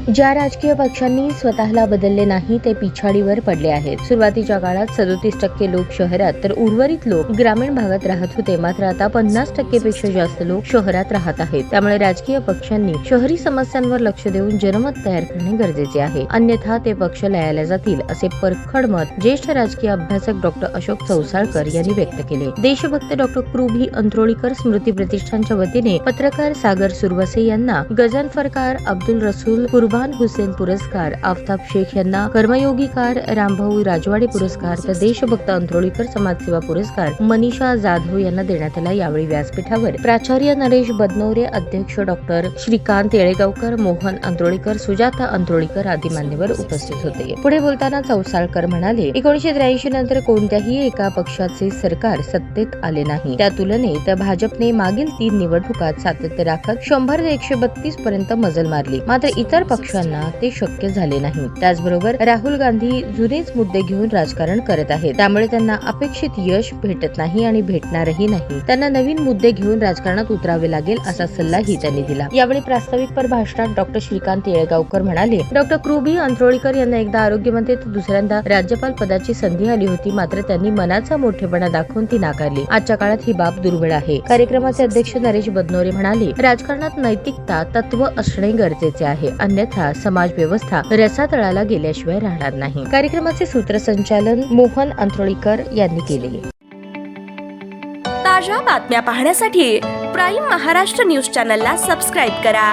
ज्या राजकीय पक्षांनी स्वतःला बदलले नाही ते पिछाडीवर पडले आहेत. सुरुवातीच्या काळात 37% लोक शहरात तर उर्वरित लोक ग्रामीण भागात राहत होते. मात्र आता 50% पेक्षा जास्त लोक शहरात राहत आहेत. त्यामुळे राजकीय पक्षांनी शहरी समस्यांवर लक्ष देऊन जनमत तयार करणे गरजेचे आहे. अन्यथा ते पक्ष लयाला जातील, असे परखड मत ज्येष्ठ राजकीय अभ्यासक डॉक्टर अशोक चौसाळकर यांनी व्यक्त केले. देशभक्त डॉक्टर कृभी अंत्रोळीकर स्मृती प्रतिष्ठानच्या वतीने पत्रकार सागर सुरवसे यांना गजानफरकार अब्दुल रसूल कुर्बान हुसेन पुरस्कार, आफताब शेख यांना कर्मयोगीकार रामभाऊ राजवाडे पुरस्कार तर देशभक्त अंत्रोळीकर समाजसेवा पुरस्कार मनीषा जाधव यांना देण्यात आला. यावेळी व्यासपीठावर प्राचार्य नरेश बदनोरे, अध्यक्ष डॉक्टर श्रीकांत येळेगावकर, मोहन अंत्रोळीकर, सुजाता अंत्रोळीकर आदी मान्यवर उपस्थित होते. पुढे बोलताना चौसाळकर म्हणाले, 1983 नंतर कोणत्याही एका पक्षाचे सरकार सत्तेत आले नाही. त्या तुलनेत भाजपने मागील 3 निवडणुकात सातत्य राखत 100 ते 132 पर्यंत मजल मारली. मात्र इतर पक्षांना ते शक्य झाले नाही. त्याचबरोबर राहुल गांधी जुनेच मुद्दे घेऊन राजकारण करत आहेत. त्यामुळे त्यांना अपेक्षित यश भेटत नाही आणि भेटणारही नाही. त्यांना नवीन मुद्दे घेऊन राजकारणात उतरावे लागेल असा सल्लाही त्यांनी दिला. यावेळी प्रास्ताविकपर भाषणात डॉक्टर श्रीकांत येळेगावकर म्हणाले, डॉक्टर कृभी अंत्रोळीकर यांना एकदा आरोग्यमंत्री तर दुसऱ्यांदा राज्यपाल पदाची संधी आली होती. मात्र त्यांनी मनाचा मोठेपणा दाखवून ती नाकारली. आजच्या काळात ही बाब दुर्मिळ आहे. कार्यक्रमाचे अध्यक्ष नरेश बदनोरे म्हणाले, राजकारणात नैतिकता तत्व असणे गरजेचे आहे. अन्यथा समाज व्यवस्था रसातळाला गेल्याशिवाय राहणार नाही. कार्यक्रमाचे सूत्रसंचालन मोहन अंत्रोळीकर यांनी केले. ताज्या बातम्या पाहण्यासाठी प्राईम महाराष्ट्र न्यूज चॅनलला सबस्क्राईब करा.